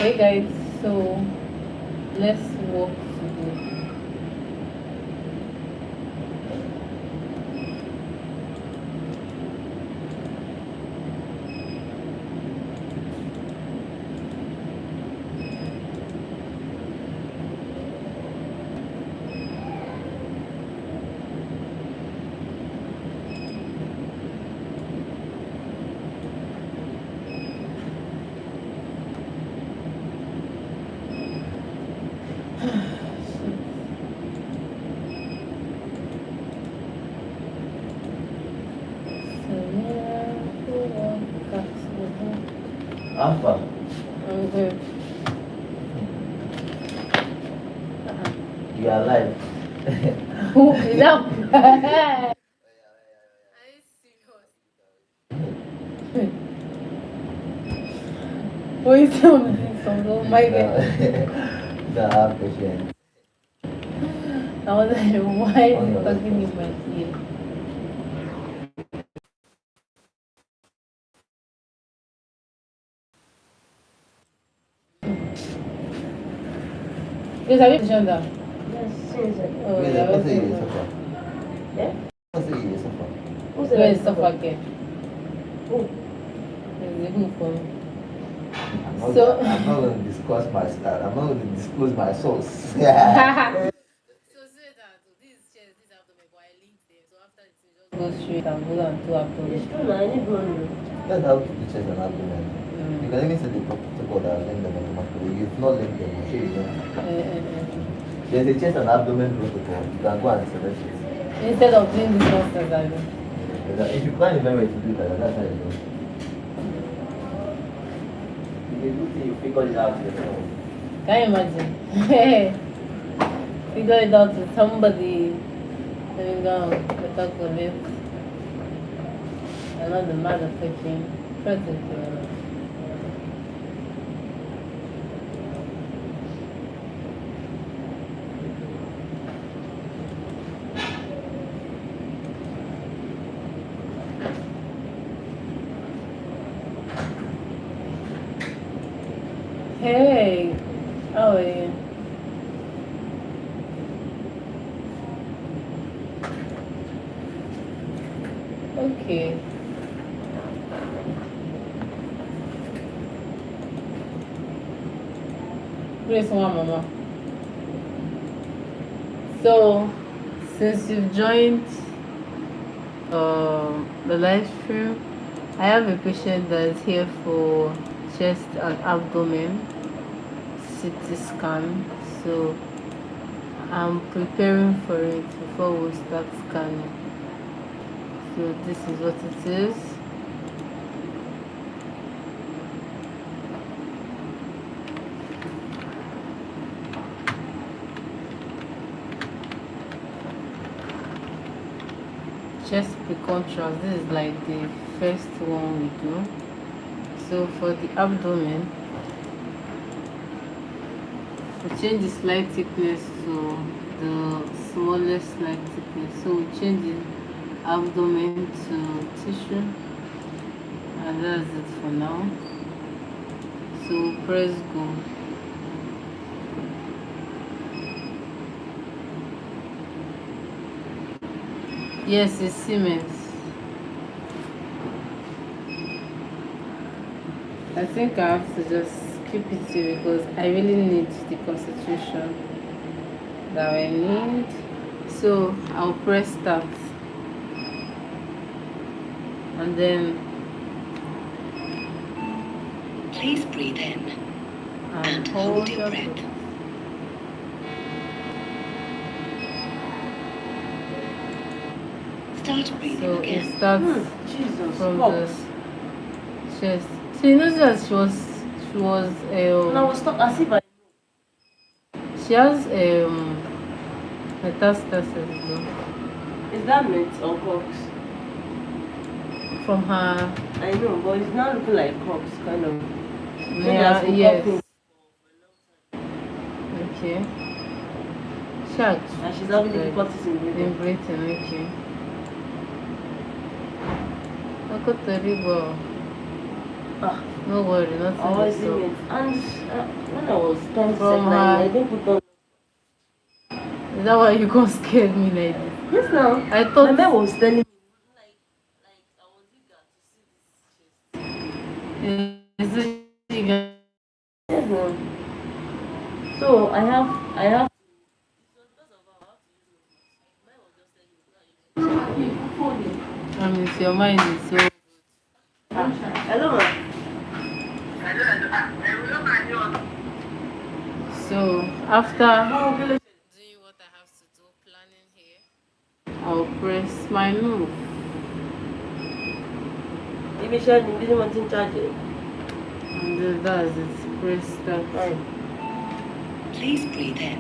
Hey guys, so let's walk today. So yeah, we'll walk back to Alpha. I'm good. You are alive. Who is that? Are you serious? Who is something? Oh my god. The patient. I was like, why is he talking in my ear? Yes, have you mentioned that? Yes, since Oh, Wait, yeah, what's okay. the suffer? yeah. What's the suffer? Who's Where is Safa again? Who? There's a who for me. I'm So- I'm not going to discuss my style. I'm not going to disclose my source. So say that these chairs, these abdomen, but I linked them. So after it just go straight and go and do abdomen. It's true now, I need money. That's how to do chest and abdomen. You can even see the protocol that link them automatically. You've not linked them, I'm sure you know. There's a chest and abdomen protocol. You can go and select it. Instead of doing this nonsense, I mean. If you plan a very way to do that, that's how you do it. It's a good thing you figured it out yourself. Can you imagine? Figure it out with somebody. Let me go and talk with it. I'm not the motherfucking protocol. Hey, how are you? Okay. Grace, one mama. So, since you've joined the live stream, I have a patient that is here for chest and abdomen CT scan. So I'm preparing for it before we start scanning. So this is what it is. Chest pre-contrast, this is like the first one we do. So for the abdomen, we change the slide thickness to the smallest slide thickness. So we change the abdomen to tissue, and that's it for now. So press go. Yes, it's Siemens. I think I have to just keep it here because I really need the concentration that I need. So I'll press start and then Please breathe in and hold your breath. Start breathing so again. it starts Jesus, from Fox. the chest. So you know that she was And I was talking as if I she has metastasis though. Is that mint or Cox? From her I know, but it's not looking like Cox, kind of. yeah, yes. Okay. Shark. And she's having difficulties in In breathing. Britain, okay. Look at the river. No worry, I nothing always is see up. it. And when I was trying to From check, like, her. I didn't put on. Is that why you got scared me like this? Yes, now. I My thought man was telling me, like I was eager to see this chest. you guys Yes, now. So I have. It was because of how I have to use notebook. Mine was just telling me. I mean your mind is so Hello, ma. so after doing what I have to do, planning here, I'll press my move. Maybe she didn't want to charge it. And then that's it. Press start. Right. Please breathe in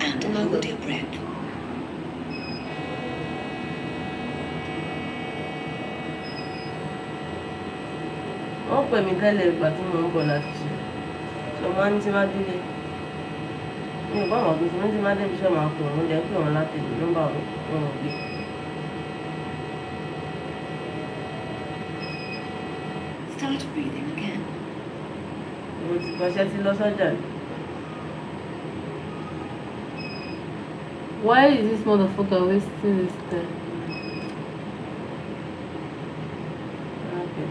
and hold your breath. Wọ́n pè mí tẹ́lẹ̀ ìgbà tí mo ń bọ̀ láti ṣe. Ṣé wọ́n á ní tí má délé? Mi ò bá wọn gbé tí má débi iṣẹ́ máa pè wọ́n jẹ́ pé wọ́n láti lè nọ́mbà wọn ò gbé. Start breathing again. Mo ti gbọ́ṣẹ́ sí lọ́sọ́jà ni. Why is this motherfucker wasting his time? Okay.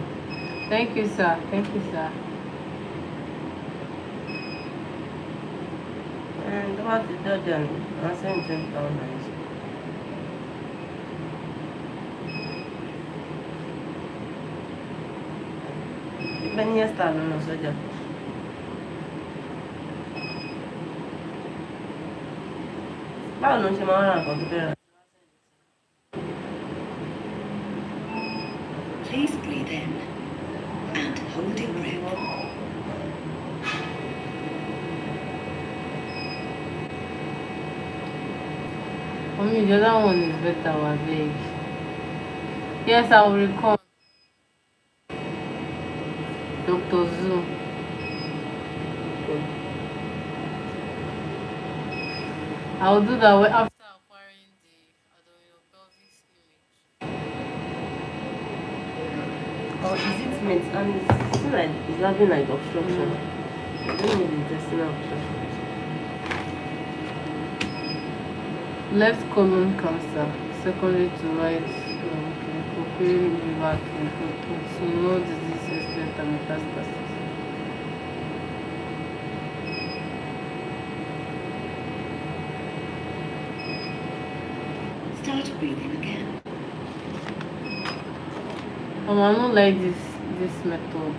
Thank you, sir. Thank you, sir. Tó bá ti dọ́jà ni, wọ́n á sẹ́yìn 10,000 naira. Ibẹ̀ ni yẹn star lọ́nà sọ́jà. Báwo ló ń ṣe máa ń ra nǹkan tó fẹ́ rà? Please breathe in and hold your breath. Mommy, the other one is better, I beg. Yes, I will recall. Dr. Zoo. I'll do that way after acquiring the abdominopelvic image. Or is it meant? And it's still like it's having like obstruction. I don't need intestinal obstruction. Left colon cancer, secondary to right cochlear liver to no disease extent and metastasis. Start breathing again. I don't like this method.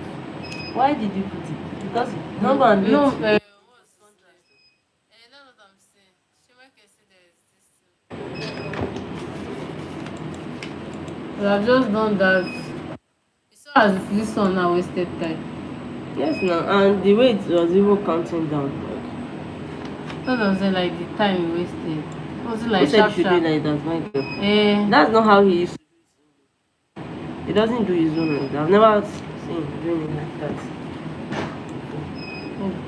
Why did you put it? Because no one did. No, what's this? That's what I'm saying. Shemake said there is this. But I've just done that. You saw as this one now wasted time. Yes, no, and the way it was even counting down. That's what I'm saying, like the time you wasted. Was it like Who said sharp you should sharp? do like that, Michael? That's not how he used to do it. He doesn't do his own like that. I've never seen him doing it like that.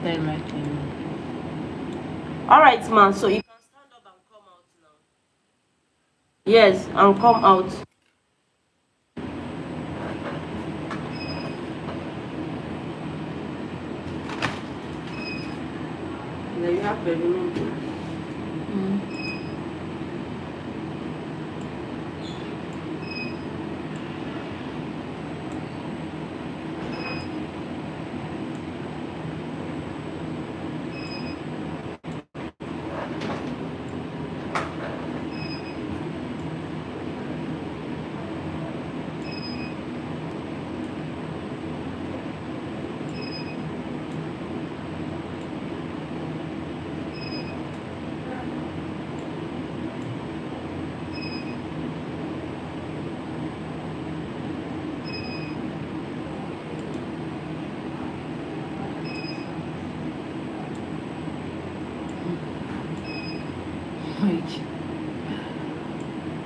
time I can. Alright, man, so you can stand up and come out now. Yes, and come out. Yeah, you have to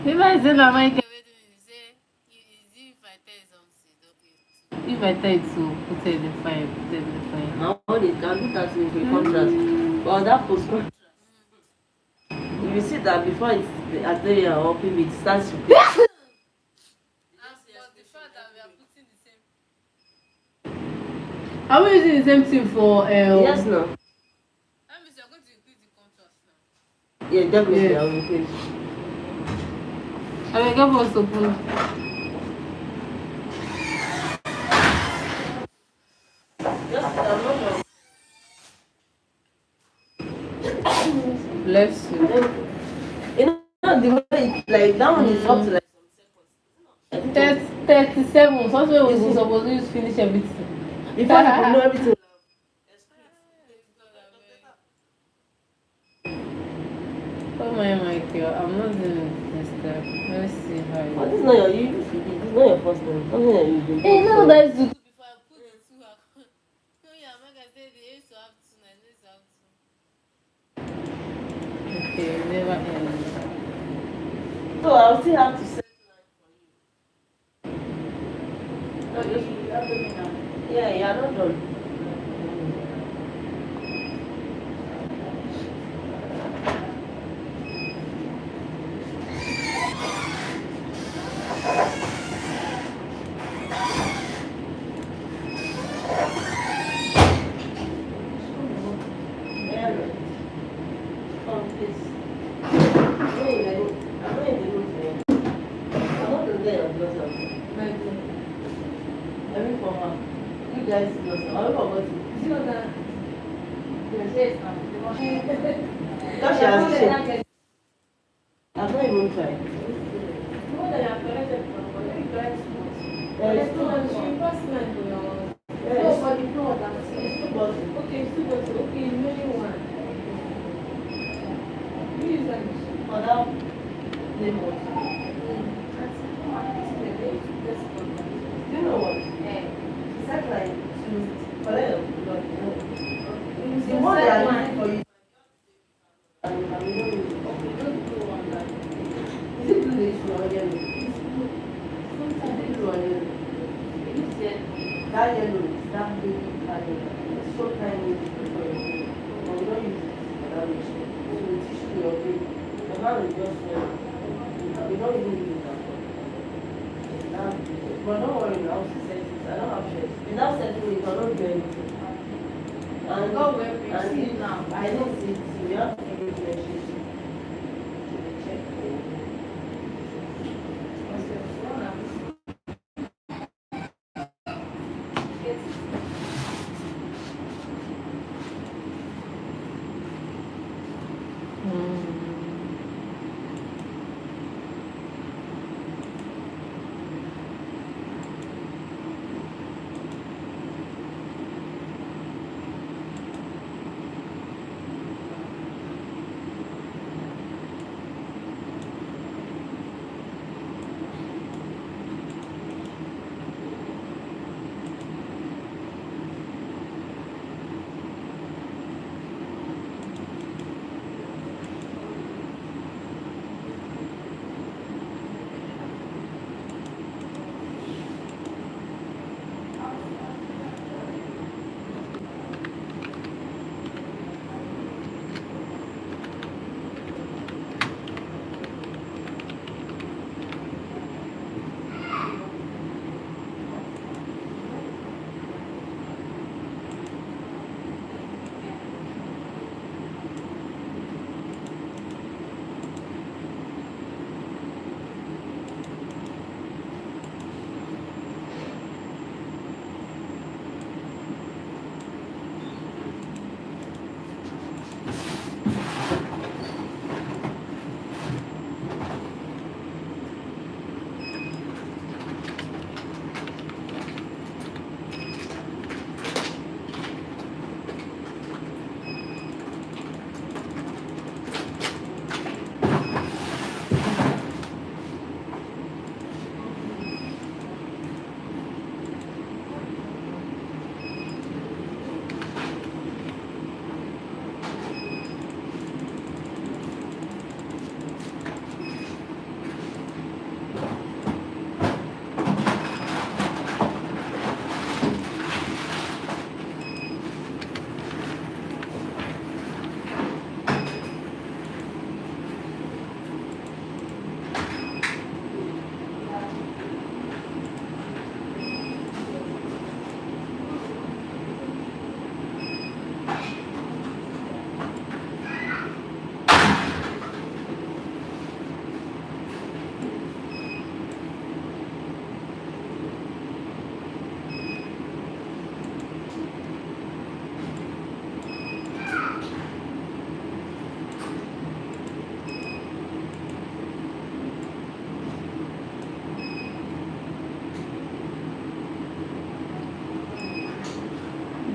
If I say that my say if I tell something, if I tell it to put it in the fire, put it in the fire. now all it can do that in contrast. But that post contrast. If you see that before it's the arterial or PV, it starts to Are we using the same thing for Yes, no. That means you're going to increase the contrast now. Yeah, definitely. Yes. I will increase. I will give us open. Just I'm not Bless you. you know the way it, like that one is up to like some seconds. 37. Something we were supposed to use finish everything. Before you could know everything. Oh my Michael, I'm not doing this step. Let's see how But it this is not your you. This is not your first time. Something that you've been doing. Hey, now that is to do before I put the two account. No, yeah, like I said, they used to have two, and they used to have two. Okay, never end. So I'll still have to set line for you. No, just yeah, I'm not done. Because she has changed. I've not even tried. You know what? It's like the one they are using for you. Is it blue or yellow? Blue or yellow? That yellow is that big yellow. It's so tiny for you. But we don't use it for that machine. So we teach you your brain. The man will just we don't even use that. But don't worry now, she says it. I don't have stress. Without setting it, I don't do anything. And God will see now. I don't see it. We have to give it to the check.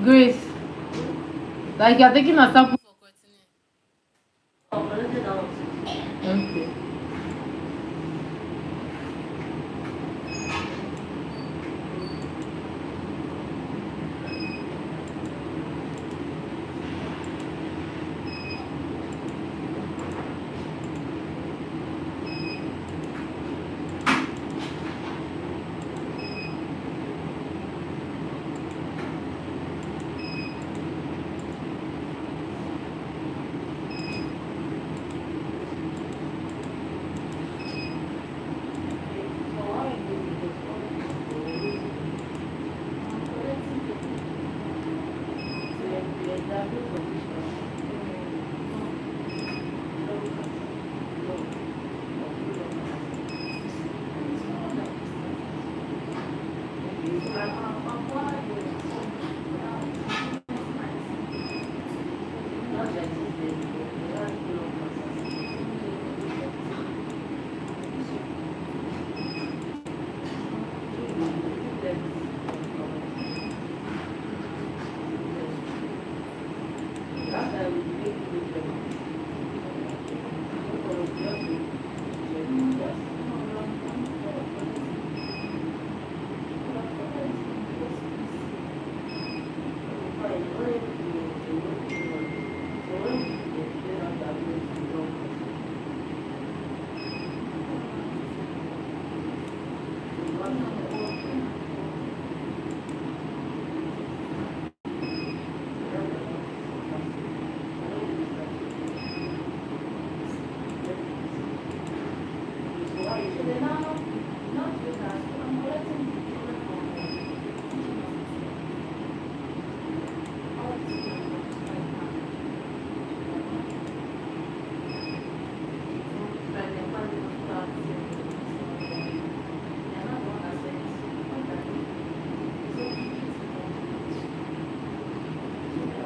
Grace, like you're taking a sample for creatinine. Oh, but let's say that one. Okay.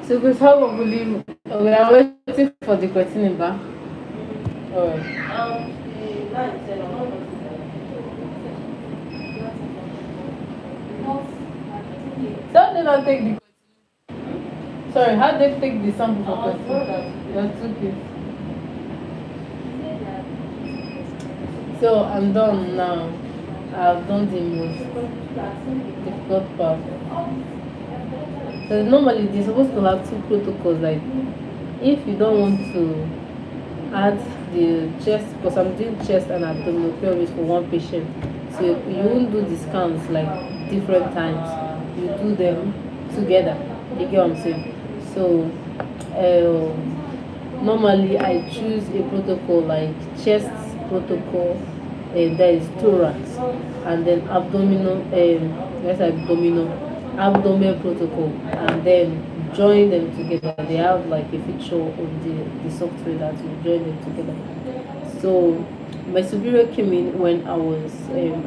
So, Grace, how long will you? We are waiting for the creatinine back. Alright. The line said I'm not going So, how did I take the? Sorry, how did they take the sample for creatinine? You're too good. So, I'm done now. I've done the most difficult part. So normally they're supposed to have two protocols. Like if you don't want to add the chest, because I'm doing chest and abdominal pelvis for one patient, so you won't do the scans like different times. You do them together. You get what I'm saying? So normally I choose a protocol like chest protocol, there is thorax, and then abdomen protocol, and then join them together. They have like a feature on the software that will join them together. So my superior came in when I was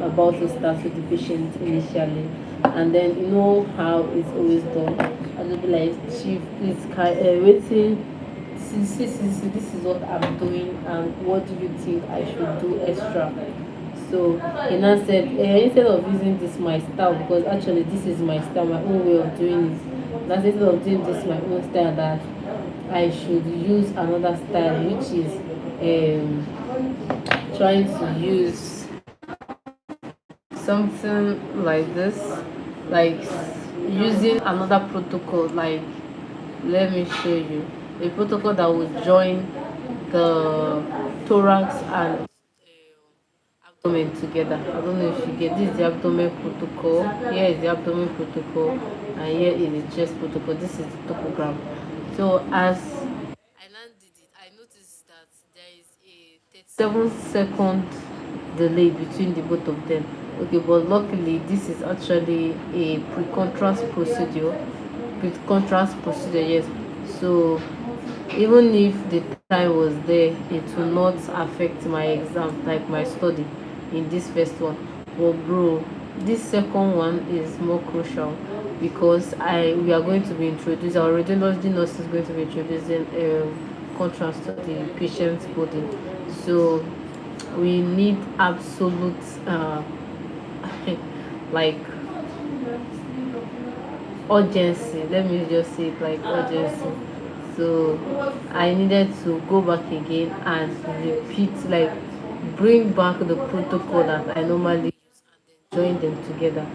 about to start with the patient initially, and then you know how it's always done. And they'll be like, Chief, please waiting. This is what I'm doing, and what do you think I should do extra? So he now said, instead of using this my style, because actually this is my style, my own way of doing it. That instead of doing this my own style, that I should use another style, which is trying to use something like this, like using another protocol. Like, let me show you a protocol that will join the thorax and abdomen together. I don't know if you get this is the abdomen protocol. Here is the abdomen protocol, and here is the chest protocol. This is the topogram. So as I now did it, I noticed that there is a 37-second delay between the both of them. Okay, but luckily this is actually a pre-contrast procedure. Pre-contrast procedure, yes. So even if the time was there, it will not affect my exam, like my study in this first one. But bro, this second one is more crucial, because we are going to be introducing, our radiology nurse is going to be introducing contrast to the patient's body. So we need absolute like urgency. Let me just say it like urgency. So I needed to go back again and repeat, like bring back the protocol that I normally use and then join them together.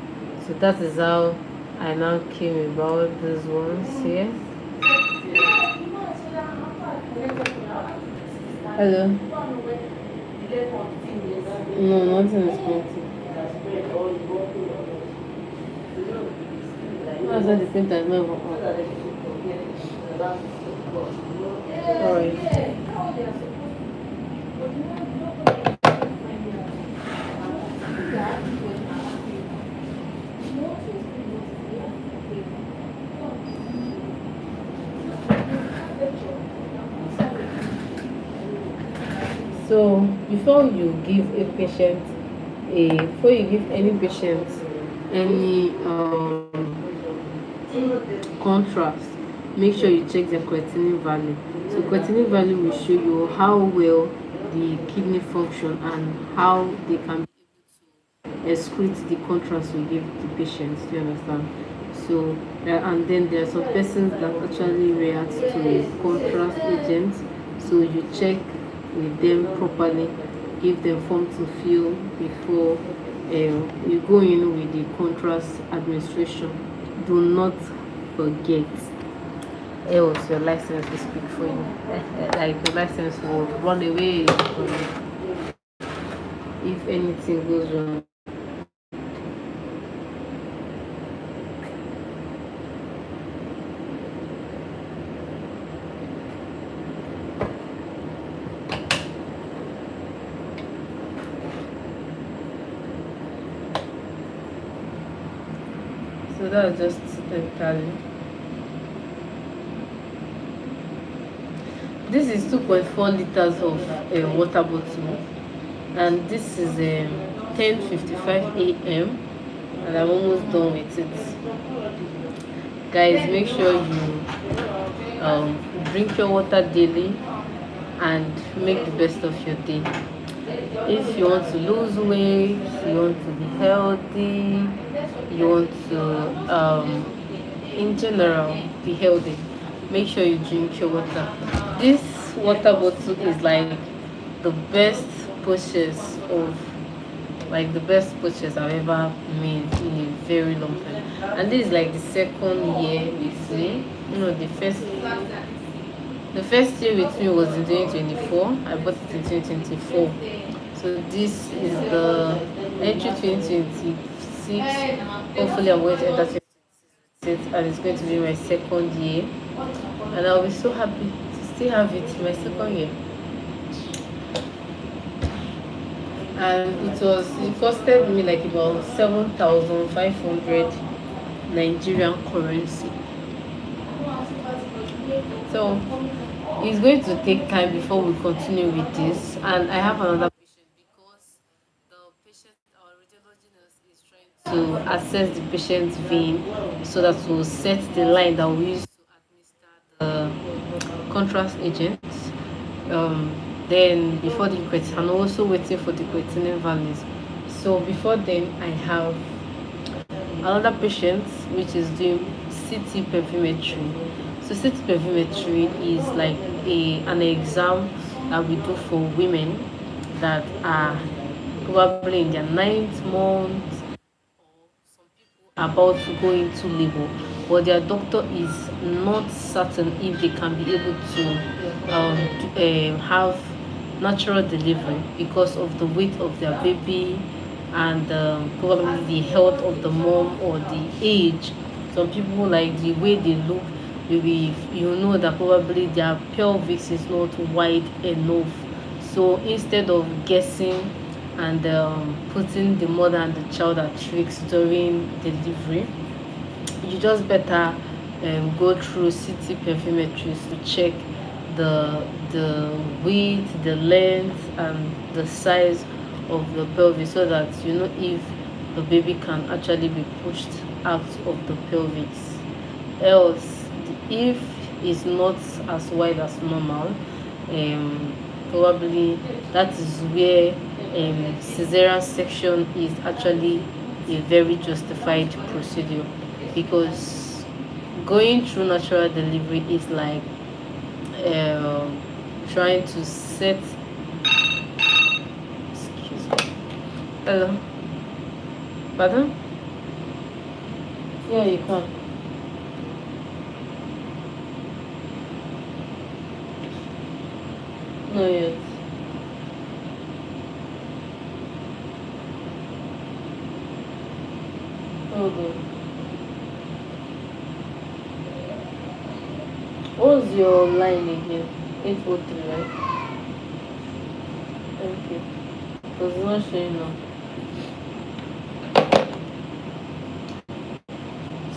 So that is how I now came about these ones here. Hello. No, nothing is plenty. That's at the same time, never. Alright. So before you give any patient any contrast, make sure you check the creatinine value. So creatinine value will show you how well the kidney function and how they can excrete the contrast we give the patients. Do you understand? So and then there are some persons that actually react to contrast agents. So you check with them properly, give them form to fill before you go in with the contrast administration. Do not forget, else your license will speak for you. Like your license will run away from you if anything goes wrong. So that's just technically. This is 2.4 liters of water bottle, and this is 10:55 a.m. and I'm almost done with it. Guys, make sure you drink your water daily and make the best of your day. If you want to lose weight, you want to be healthy, you want to in general be healthy, make sure you drink your water. This water bottle is like the best purchase of the best purchase I've ever made in a very long time. And this is like the second year with me. The first year with me was in 2024. I bought it in 2024. So this is the entry 2026. Hopefully I'm going to enter 2026 and it's going to be my second year. And I'll be so happy to still have it in my second year. And it costed me like about 7,500 Nigerian currency. So it's going to take time before we continue with this, and I have another patient because the patient, our radiology nurse, is trying to assess the patient's vein so that we'll set the line that we use to administer the contrast agents. Then before the creatinine, I'm also waiting for the creatinine values. So before then, I have another patient which is doing CT perfumetry. So CT perfumetry is like an exam that we do for women that are probably in their 9th month, or some people are about to go into labor, but their doctor is not certain if they can be able to have natural delivery because of the weight of their baby and probably the health of the mom or the age. Some people, like the way they look, maybe you know that probably their pelvis is not wide enough. So instead of guessing and putting the mother and the child at risk during delivery, you just better go through CT perfumetries to check the width, the length, and the size of the pelvis, so that you know if the baby can actually be pushed out of the pelvis. Else, if it's not as wide as normal, probably that is where cesarean section is actually a very justified procedure, because going through natural delivery is like um, trying to set. Excuse me. Hello. Pardon? Yeah, you can. No, yet. Hold on. What's your line again? 803, right? Okay. Because it's not showing now.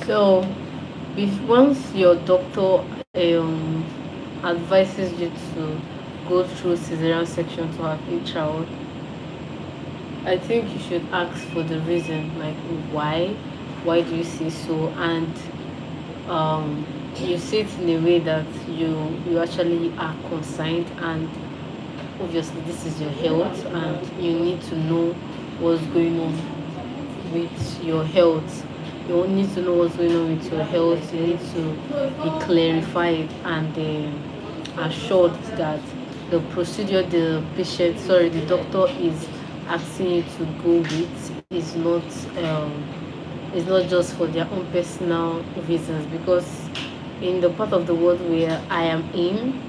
So, once your doctor advises you to go through cesarean section to have a child, I think you should ask for the reason, like why do you say so, and you say it in a way that you actually are concerned, and obviously this is your health, and you need to know what's going on with your health. You need to know what's going on with your health. You need to be clarified and assured that the procedure the doctor is asking you to go with is not just for their own personal reasons. Because in the part of the world where I am in,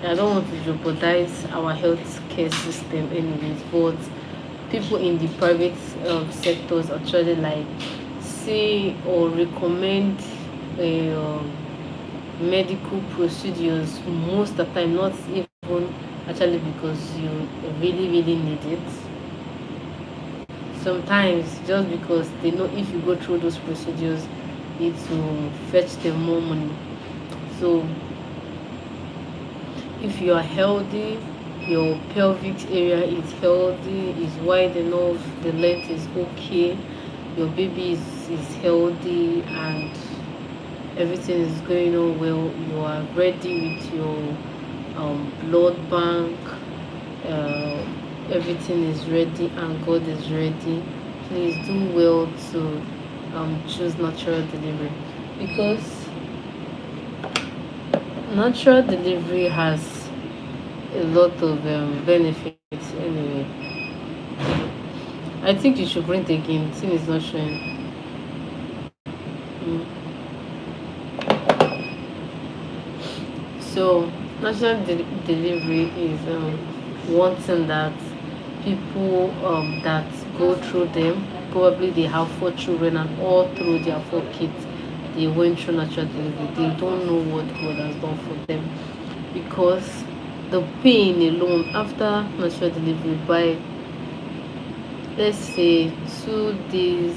I don't want to jeopardize our healthcare system anyways, but people in the private sectors actually like say or recommend medical procedures most of the time, not even actually because you really need it. Sometimes just because they know if you go through those procedures it will fetch them more money. So if you are healthy, your pelvic area is healthy, is wide enough, the length is okay, your baby is healthy, and everything is going on well, you are ready with your blood bank, uh, everything is ready and God is ready, please do well to choose natural delivery. Because natural delivery has a lot of benefits anyway. I think you should print again. Thing is not showing. Mm. So natural delivery is one thing that people that go through them, probably they have 4 children and all through their 4 kids they went through natural delivery, they don't know what God has done for them. Because the pain alone after natural delivery, by let's say 2 days,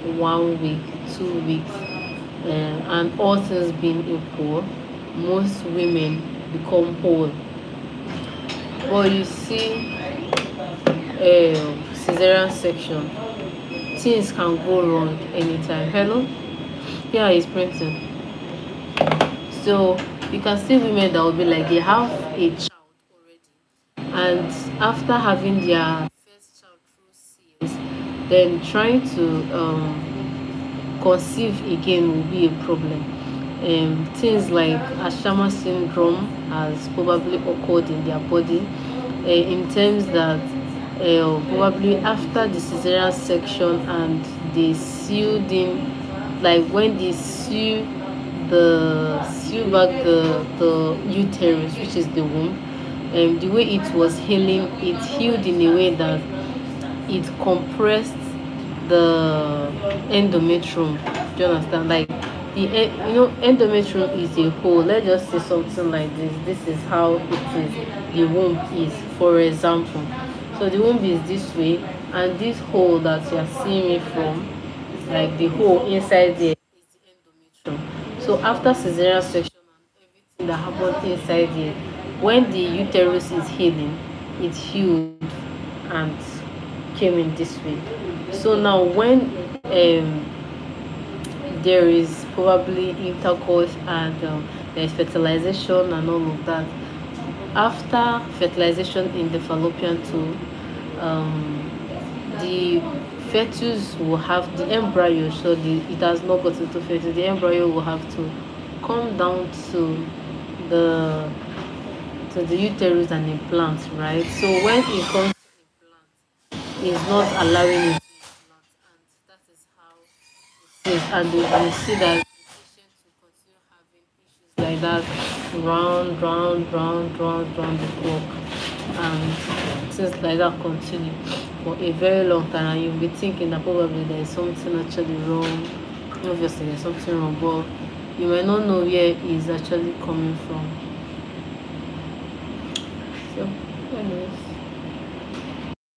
1 week, 2 weeks, and all things being equal, most women become whole. But you see, cesarean section, things can go wrong anytime. Hello? Yeah, it's printing. So you can see women that will be like they have a child already, and after having their first child through CS, then trying to conceive again will be a problem. Things like Ashama syndrome has probably occurred in their body, in terms that probably after the cesarean section and they sealed in, like when they seal back the uterus, which is the womb, the way it was healing, it healed in a way that it compressed the endometrium. Do you understand? Like endometrium is a hole. Let's just say something like this. This is how it is. The womb is, for example. So the womb is this way, and this hole that you are seeing me from, like the hole inside there, is the endometrium. So after cesarean section and everything that happened inside there, when the uterus is healing, it healed and came in this way. So now when there is probably intercourse and there's fertilization and all of that, after fertilization in the fallopian tube, the fetus will have the embryo, so it has not got into fetus. The embryo will have to come down to the uterus and implant, right? So when it comes to implant, it's not allowing it to implant, and that is how it is. And you see that the patient will continue having issues like that, round the clock, and things like that continue for a very long time, and you'll be thinking that probably there is something actually wrong. Obviously there's something wrong, but you might not know where it is actually coming from. So anyways.